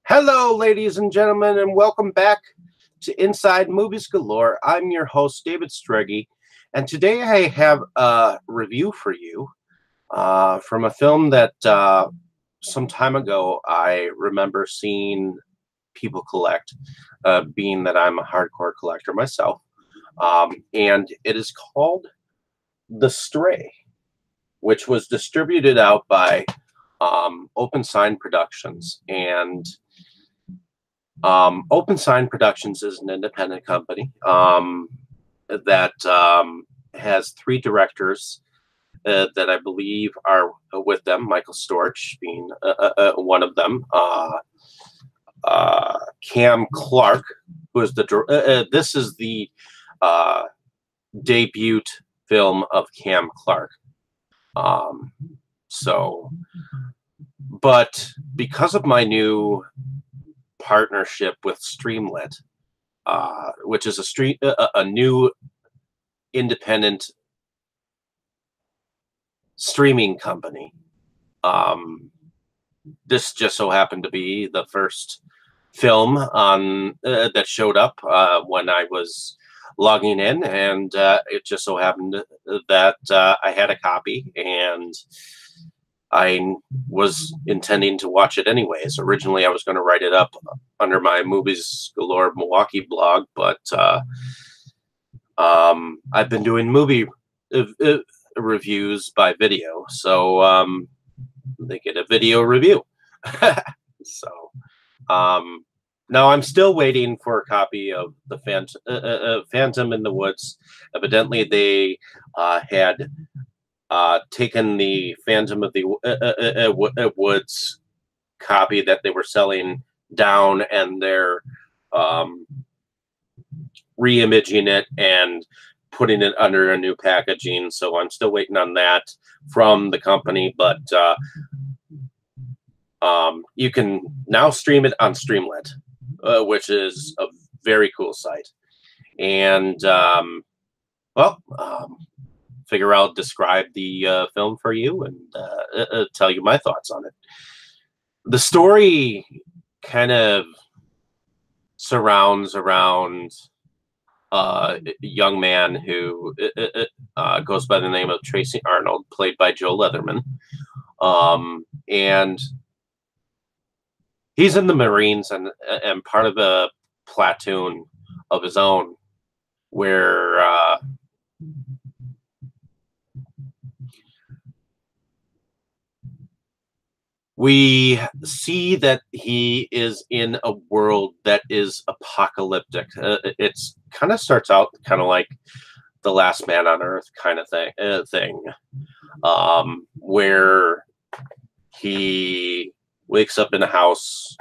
Hello, ladies and gentlemen, and welcome back to Inside Movies Galore. I'm your host, David Stregi, and today I have a review for you from a film that some time ago I remember seeing people collect, being that I'm a hardcore collector myself, and it is called The Stray, which was distributed out by Open Sign Productions. And Open Sign Productions is an independent company that has three directors that I believe are with them. Michael Storch being one of them. Cam Clark, who is this is the debut film of Cam Clark. But because of my new partnership with Streamlit, which is a new independent streaming company. This just so happened to be the first film on that showed up when I was logging in, and it just so happened that I had a copy, and I was intending to watch it anyways. Originally, I was going to write it up under my Movies Galore Milwaukee blog, but I've been doing movie reviews by video, so they get a video review. So now I'm still waiting for a copy of the Phantom in the Woods. Evidently, they had taken the Phantom of the Woods copy that they were selling down, and they're re-imaging it and putting it under a new packaging. So I'm still waiting on that from the company, but you can now stream it on Streamlit, which is a very cool site. And figure I'll describe the film for you and tell you my thoughts on it. The story kind of surrounds around a young man who goes by the name of Tracy Arnold, played by Joe Leatherman. And he's in the Marines and part of a platoon of his own where we see that he is in a world that is apocalyptic. It's kind of starts out kind of like The Last Man on Earth kind of thing, where he wakes up in a house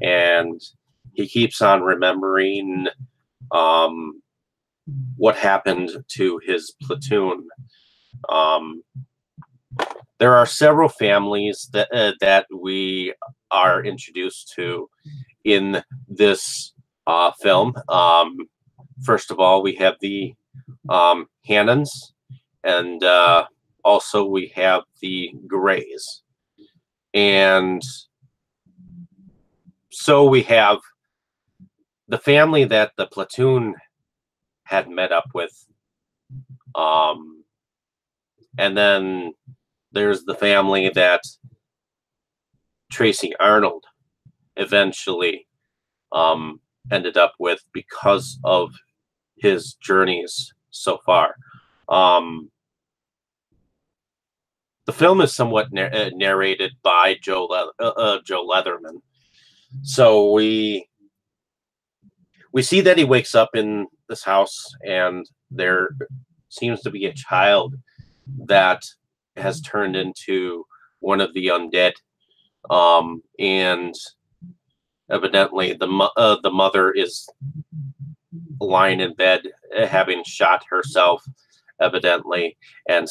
and he keeps on remembering what happened to his platoon. There are several families that we are introduced to in this film. First of all, we have the Hannons, and also we have the Grays. And so we have the family that the platoon had met up with. And then there's the family that Tracy Arnold eventually ended up with because of his journeys so far. The film is somewhat narrated by Joe Leatherman. So we see that he wakes up in this house, and there seems to be a child that has turned into one of the undead, and evidently the mother is lying in bed, having shot herself, evidently, and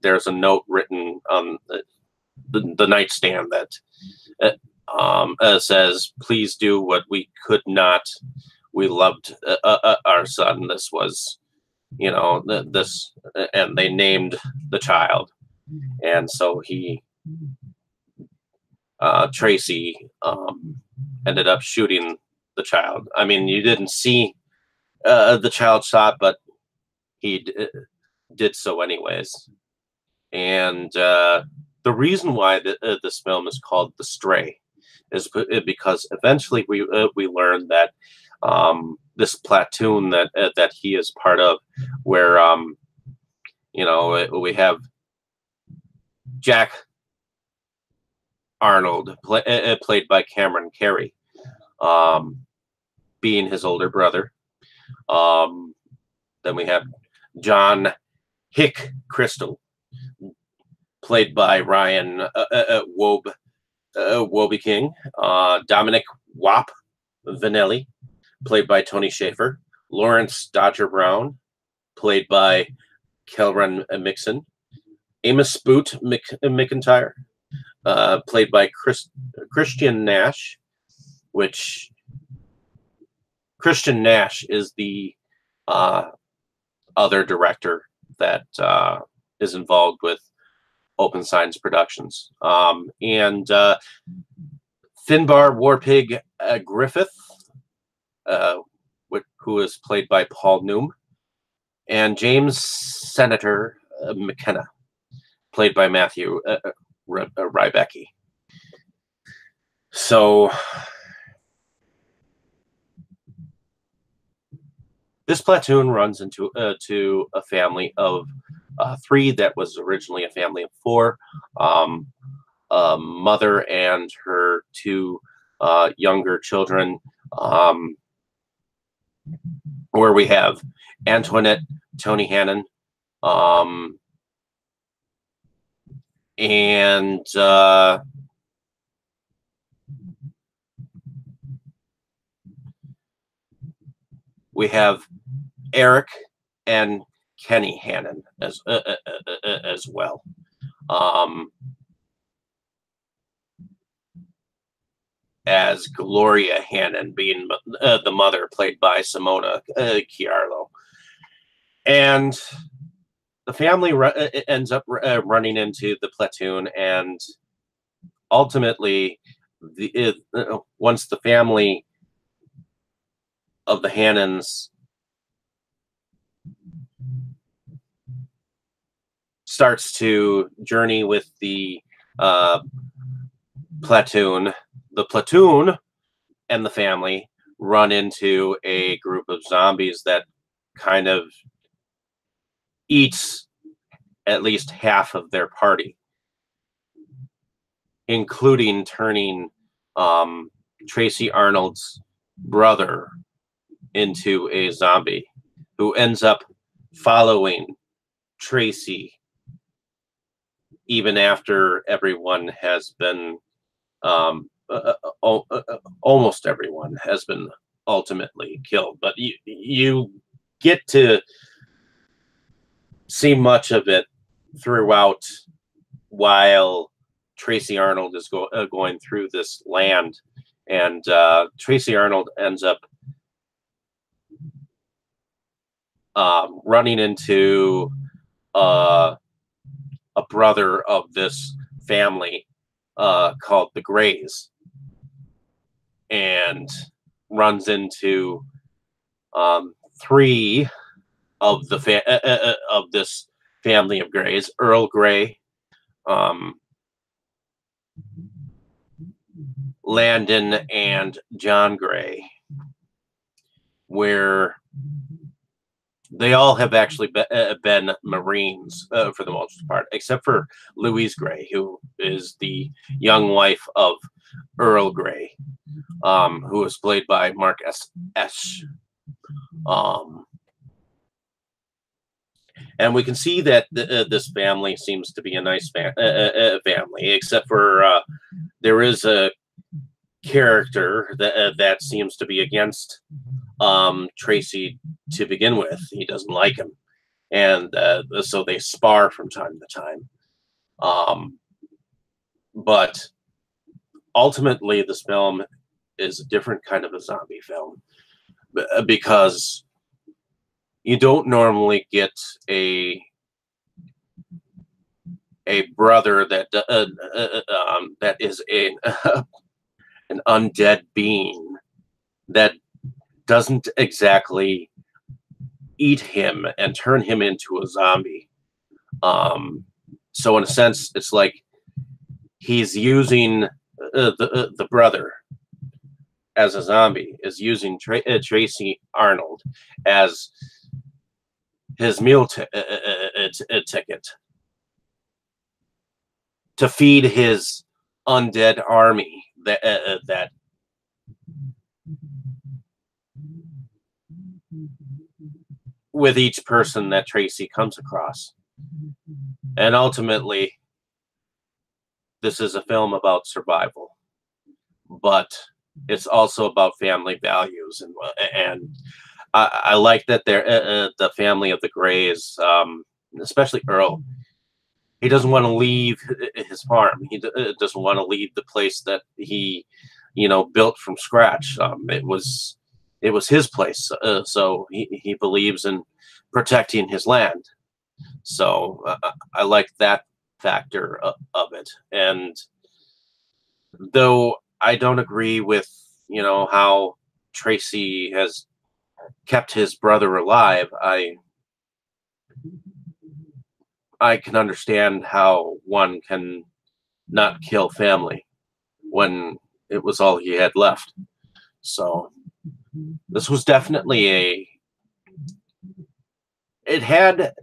there's a note written on the nightstand that says, "Please do what we could not. We loved our son. This was." You know, this, and they named the child, and so Tracy ended up shooting the child. I mean, you didn't see the child shot, but he did so anyways. And the reason why this film is called The Stray is because eventually we learned that this platoon that he is part of, where we have Jack Arnold, played by Cameron Carey, being his older brother. Then we have John Hick Crystal, played by Ryan Wobie King. Dominic Wap Vanelli, played by Tony Schaefer. Lawrence Dodger Brown, played by Kelran Mixon. Amos Boot McIntyre, played by Christian Nash, which Christian Nash is the other director that is involved with Open Signs Productions. And Finbar Warpig Griffith, who is played by Paul Noom, and James Senator McKenna, played by Matthew Rybecki. So this platoon runs into to a family of 3 that was originally a family of 4. A mother and her 2 younger children, where we have Antoinette Tony Hannon, and we have Eric and Kenny Hannon as well. As Gloria Hannon, being the mother, played by Simona Chiarlo. And the family ends up running into the platoon, and ultimately, once the family of the Hannons starts to journey with the platoon and the family run into a group of zombies that kind of eats at least half of their party, including turning Tracy Arnold's brother into a zombie, who ends up following Tracy even after everyone has been almost everyone has been ultimately killed. But you get to see much of it throughout while Tracy Arnold is going through this land, and Tracy Arnold ends up running into a brother of this family called the Greys, and runs into 3 of the of this family of Greys: Earl Grey, Landon, and John Grey, where they all have actually been Marines for the most part, except for Louise Grey, who is the young wife of Earl Grey, who is played by Mark Esch. And we can see that this family seems to be a nice family, except for there is a character that seems to be against Tracy to begin with. He doesn't like him, and so they spar from time to time. But ultimately, this film is a different kind of a zombie film, because you don't normally get a brother that that is an undead being that doesn't exactly eat him and turn him into a zombie. So in a sense, it's like he's using the brother as a zombie, is using Tracy Arnold as his meal ticket to feed his undead army that with each person that Tracy comes across. And ultimately, this is a film about survival, but it's also about family values, and I like that they're the family of the Greys, especially Earl. He doesn't want to leave his farm. He doesn't want to leave the place that he, built from scratch. It was his place, so he believes in protecting his land. So I like that factor of it. And though I don't agree with how Tracy has kept his brother alive, I can understand how one can not kill family when it was all he had left. So this was definitely it had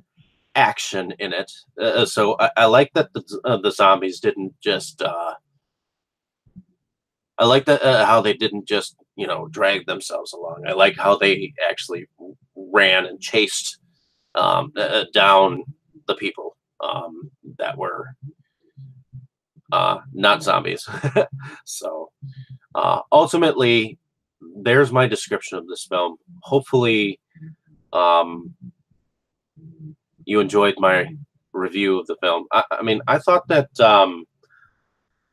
action in it. So I like that the zombies didn't just I like that how they didn't just drag themselves along. I like how they actually ran and chased down the people that were not zombies. So ultimately, there's my description of this film. Hopefully, you enjoyed my review of the film. I mean, I thought that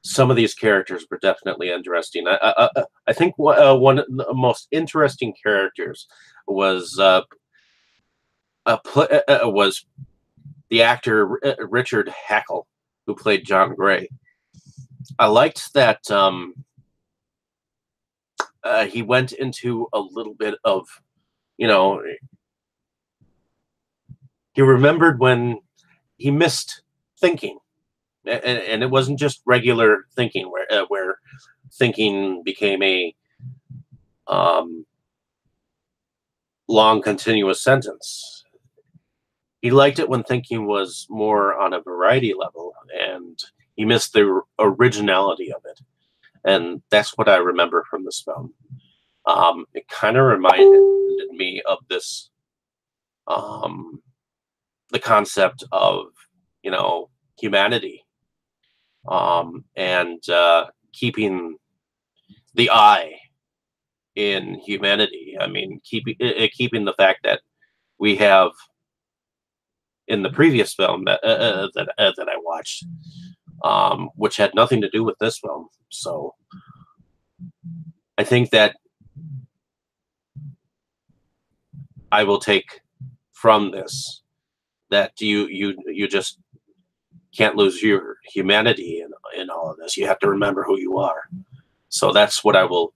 some of these characters were definitely interesting. I think one of the most interesting characters was was the actor Richard Hackle, who played John Gray. I liked that he went into a little bit of, he remembered when he missed thinking, and it wasn't just regular thinking where thinking became a long continuous sentence. He liked it when thinking was more on a variety level, and he missed the originality of it. And that's what I remember from this film. It kind of reminded me of this, the concept of, humanity, and keeping the eye in humanity. I mean, keeping the fact that we have in the previous film that I watched, which had nothing to do with this film. So I think that I will take from this that you just can't lose your humanity in all of this. You have to remember who you are. So that's what I will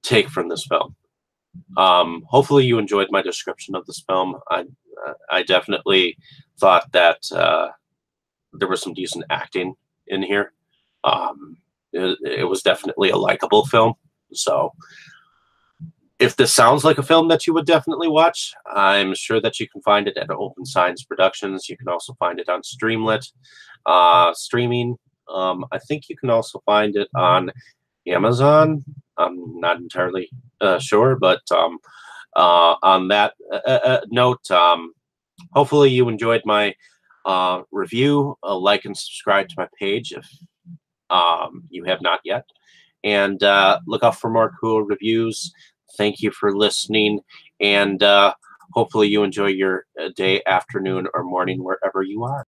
take from this film. Hopefully you enjoyed my description of this film. I definitely thought that there was some decent acting in here. It was definitely a likable film. So if this sounds like a film that you would definitely watch, I'm sure that you can find it at Open Signs Productions. You can also find it on Streamlit streaming. I think you can also find it on Amazon. I'm not entirely sure, but on that note, hopefully you enjoyed my review. Like and subscribe to my page if you have not yet. And look out for more cool reviews. Thank you for listening, and hopefully you enjoy your day, afternoon, or morning wherever you are.